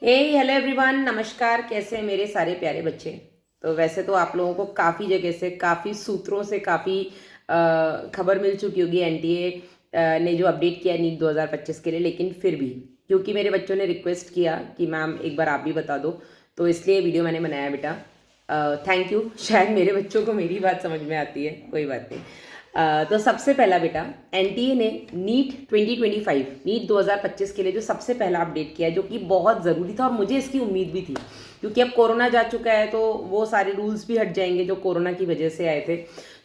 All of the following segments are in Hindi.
हेलो एवरीवन, नमस्कार। कैसे हैं मेरे सारे प्यारे बच्चे। तो वैसे तो आप लोगों को काफ़ी जगह से, काफ़ी सूत्रों से काफ़ी खबर मिल चुकी होगी एनटीए ने जो अपडेट किया नीट 2025 के लिए, लेकिन फिर भी क्योंकि मेरे बच्चों ने रिक्वेस्ट किया कि मैम एक बार आप भी बता दो, तो इसलिए वीडियो मैंने बनाया बेटा। Thank you. शायद मेरे बच्चों को मेरी बात समझ में आती है, कोई बात नहीं। तो सबसे पहला बेटा, एनटीए ने नीट 2025 नीट 2025 के लिए जो सबसे पहला अपडेट किया है, जो कि बहुत ज़रूरी था और मुझे इसकी उम्मीद भी थी, क्योंकि अब कोरोना जा चुका है तो वो सारे रूल्स भी हट जाएंगे जो कोरोना की वजह से आए थे।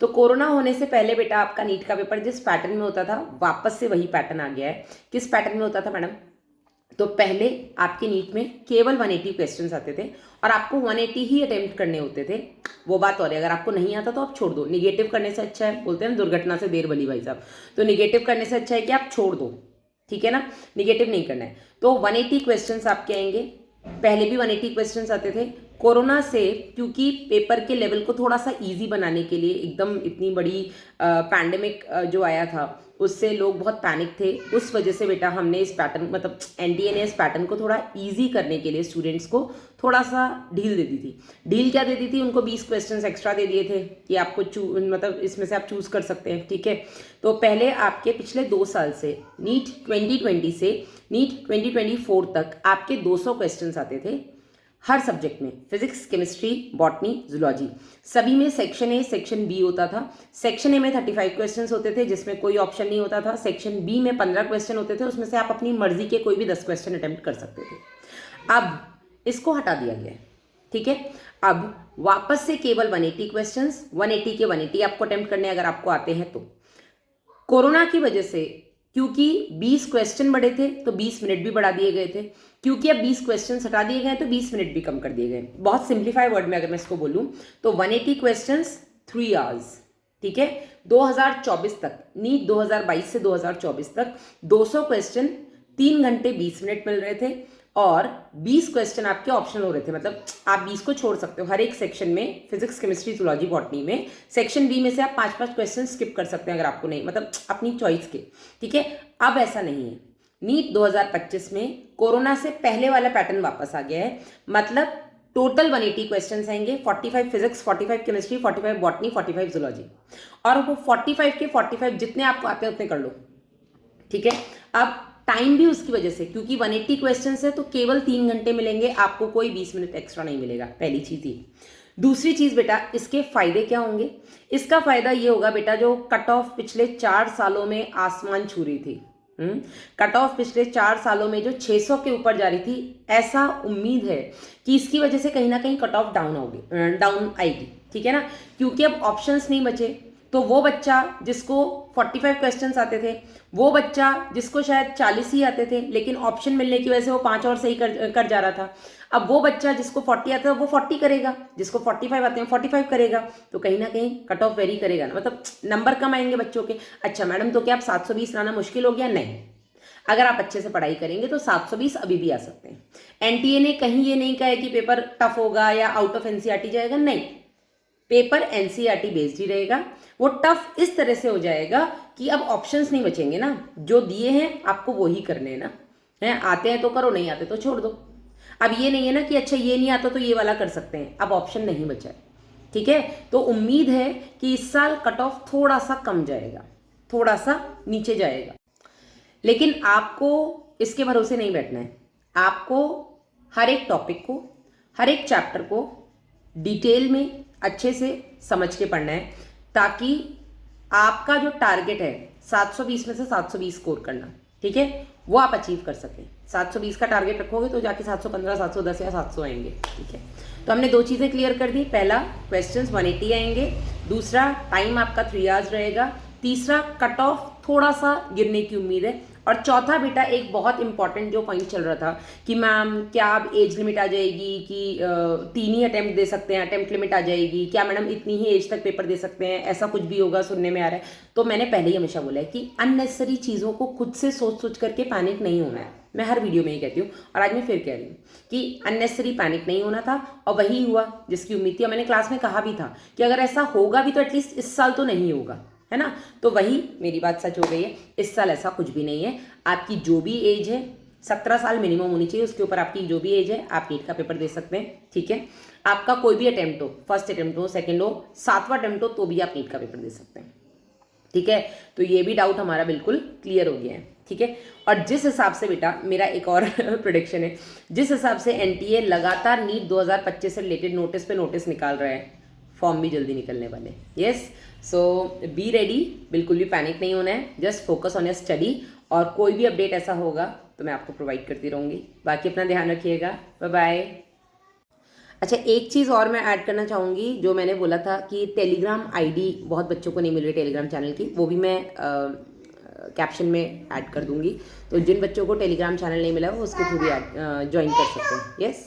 तो कोरोना होने से पहले बेटा आपका नीट का पेपर जिस पैटर्न में होता था वापस से वही पैटर्न आ गया है। किस पैटर्न में होता था मैडम? तो पहले आपके नीट में केवल 180 क्वेश्चंस आते थे और आपको 180 ही अटेम्प्ट करने होते थे। वो बात और है, अगर आपको नहीं आता तो आप छोड़ दो। निगेटिव करने से अच्छा है, बोलते हैं ना दुर्घटना से देर भली भाई साहब, तो निगेटिव करने से अच्छा है कि आप छोड़ दो, ठीक है ना, निगेटिव नहीं करना है। तो 180 क्वेश्चंस आपके आएंगे। पहले भी 180 क्वेश्चंस आते थे। कोरोना से क्योंकि पेपर के लेवल को थोड़ा सा इजी बनाने के लिए, एकदम इतनी बड़ी पैंडेमिक जो आया था उससे लोग बहुत पैनिक थे, उस वजह से बेटा हमने इस पैटर्न, मतलब एनटीए ने इस पैटर्न को थोड़ा इजी करने के लिए स्टूडेंट्स को थोड़ा सा ढील दे दी थी। ढील क्या दे दी थी? उनको 20 क्वेश्चंस एक्स्ट्रा दे दिए थे कि आपको मतलब इसमें से आप चूज कर सकते हैं, ठीक है। तो पहले आपके पिछले 2 साल से नीट 2020 से नीट 2024 तक आपके 200 क्वेश्चंस आते थे हर सब्जेक्ट में, फिजिक्स, केमिस्ट्री, बॉटनी, जूलॉजी, सभी में। सेक्शन ए, सेक्शन बी होता था। सेक्शन ए में 35 क्वेश्चंस होते थे जिसमें कोई ऑप्शन नहीं होता था। सेक्शन बी में 15 क्वेश्चन होते थे, उसमें से आप अपनी मर्जी के कोई भी 10 क्वेश्चन अटेम्प्ट कर सकते थे। अब इसको हटा दिया गया है, ठीक है। अब वापस से केवल 180 क्वेश्चंस, 180 के 180 आपको अटेम्प्ट करने अगर आपको आते हैं तो। कोरोना की वजह से क्योंकि 20 क्वेश्चन बढ़े थे तो 20 मिनट भी बढ़ा दिए गए थे। क्योंकि अब 20 क्वेश्चन हटा दिए गए तो 20 मिनट भी कम कर दिए गए। बहुत सिंप्लीफाई वर्ड में अगर मैं इसको बोलूं तो 180 क्वेश्चंस 3 आवर्स, ठीक है। 2024 तक, नीट 2022 से 2024 तक 200 क्वेश्चन 3 घंटे 20 मिनट मिल रहे थे और 20 क्वेश्चन आपके ऑप्शनल हो रहे थे। मतलब आप 20 को छोड़ सकते हो हर एक सेक्शन में, फिजिक्स, केमिस्ट्री, जूलॉजी, बॉटनी में। सेक्शन बी में से आप 5-5 क्वेश्चन स्किप कर सकते हैं अगर आपको नहीं, मतलब अपनी चॉइस के, ठीक है। अब ऐसा नहीं है। नीट 2025 में कोरोना से पहले वाला पैटर्न वापस आ गया है। मतलब टोटल 180 क्वेश्चंस आएंगे, 45 फिजिक्स, 45 केमिस्ट्री, 45 बॉटनी, 45 जूलॉजी, और वो 45 के 45 जितने आपको आते हैं उतने कर लो, ठीक है। अब टाइम भी उसकी वजह से, क्योंकि 180 क्वेश्चन है तो केवल 3 घंटे मिलेंगे आपको, कोई 20 मिनट एक्स्ट्रा नहीं मिलेगा। पहली चीज ये। दूसरी चीज बेटा, इसके फायदे क्या होंगे? इसका फायदा ये होगा बेटा, जो कट ऑफ पिछले 4 सालों में आसमान छू रही थी, कट ऑफ पिछले 4 सालों में जो 600 के ऊपर जा रही थी, ऐसा उम्मीद है कि इसकी वजह से कहीं ना कहीं कट ऑफ डाउन आएगी, ठीक है ना। क्योंकि अब ऑप्शंस नहीं बचे, तो वो बच्चा जिसको 45 क्वेश्चंस आते थे, वो बच्चा जिसको शायद 40 ही आते थे, लेकिन ऑप्शन मिलने की वजह से वो 5 और सही कर जा रहा था, अब वो बच्चा जिसको 40 आता है वो 40 करेगा, जिसको 45 आते हैं 45 करेगा। तो कहीं ना कहीं कट ऑफ वेरी करेगा ना, मतलब नंबर कम आएंगे बच्चों के। अच्छा मैडम, तो क्या आप 720 लाना मुश्किल हो गया? नहीं, अगर आप अच्छे से पढ़ाई करेंगे तो 720 अभी भी आ सकते हैं। एनटीए ने कहीं ये नहीं कहा है कि पेपर टफ होगा या आउट ऑफ एनसीईआरटी जाएगा, नहीं, पेपर एनसीईआरटी बेस्ड ही रहेगा। वो टफ इस तरह से हो जाएगा कि अब ऑप्शंस नहीं बचेंगे ना, जो दिए हैं आपको वो ही करने हैं ना, हैं आते हैं तो करो, नहीं आते तो छोड़ दो। अब ये नहीं है ना कि अच्छा ये नहीं आता तो ये वाला कर सकते हैं, अब ऑप्शन नहीं बचा है, ठीक है। तो उम्मीद है कि इस साल कट ऑफ थोड़ा सा कम जाएगा, थोड़ा सा नीचे जाएगा, लेकिन आपको इसके भरोसे नहीं बैठना है। आपको हर एक टॉपिक को, हर एक चैप्टर को डिटेल में अच्छे से समझ के पढ़ना है, ताकि आपका जो टारगेट है 720 में से 720 स्कोर करना, ठीक है, वो आप अचीव कर सकें। 720 का टारगेट रखोगे तो जाके 715, 710 या 700 आएंगे, ठीक है। तो हमने 2 चीज़ें क्लियर कर दी। पहला, क्वेश्चंस 180 आएंगे। दूसरा, टाइम आपका 3 आवर्स रहेगा। तीसरा, कट ऑफ थोड़ा सा गिरने की उम्मीद है। और चौथा बेटा, एक बहुत इंपॉर्टेंट जो पॉइंट चल रहा था कि मैम क्या अब एज लिमिट आ जाएगी कि 3 ही अटेम्प्ट दे सकते हैं, अटेम्प्ट लिमिट आ जाएगी क्या मैडम, इतनी ही एज तक पेपर दे सकते हैं, ऐसा कुछ भी होगा सुनने में आ रहा है। तो मैंने पहले ही हमेशा बोला है कि अननेसेसरी चीज़ों को खुद से सोच सोच करके पैनिक नहीं होना है। मैं हर वीडियो में ही कहती हूँ और आज मैं फिर कह रही हूँ कि अननेसेसरी पैनिक नहीं होना था, और वही हुआ जिसकी उम्मीद थी। मैंने क्लास में कहा भी था कि अगर ऐसा होगा भी तो एटलीस्ट इस साल तो नहीं होगा, है ना। तो वही मेरी बात सच हो गई है, इस साल ऐसा कुछ भी नहीं है। आपकी जो भी एज है 17 साल मिनिमम होनी चाहिए, उसके ऊपर आपकी जो भी एज है आप नीट का पेपर दे सकते हैं, ठीक है। आपका कोई भी अटेम्प्ट हो, फर्स्ट अटेम्प्ट हो, सेकंड हो, 7वां अटेम्प्ट हो, तो भी आप नीट का पेपर दे सकते हैं, ठीक है। तो ये भी डाउट हमारा बिल्कुल क्लियर हो गया है, ठीक है। और जिस हिसाब से बेटा मेरा एक और प्रोडिक्शन है, जिस हिसाब से एनटीए लगातार नीट 2025 से रिलेटेड नोटिस पे नोटिस निकाल रहा है, फॉर्म भी जल्दी निकलने वाले। यस, सो बी रेडी, बिल्कुल भी पैनिक नहीं होना है, just focus on your study. और कोई भी अपडेट ऐसा होगा तो मैं आपको प्रोवाइड करती रहूँगी। बाकी अपना ध्यान रखिएगा, बाय बाय। अच्छा, एक चीज़ और मैं ऐड करना चाहूँगी, जो मैंने बोला था कि टेलीग्राम आईडी बहुत बच्चों को नहीं मिल रही टेलीग्राम चैनल की, वो भी मैं कैप्शन में ऐड कर दूँगी। तो जिन बच्चों को टेलीग्राम चैनल नहीं मिला वो उसके थ्रू भी ज्वाइन कर सकते हैं। यस।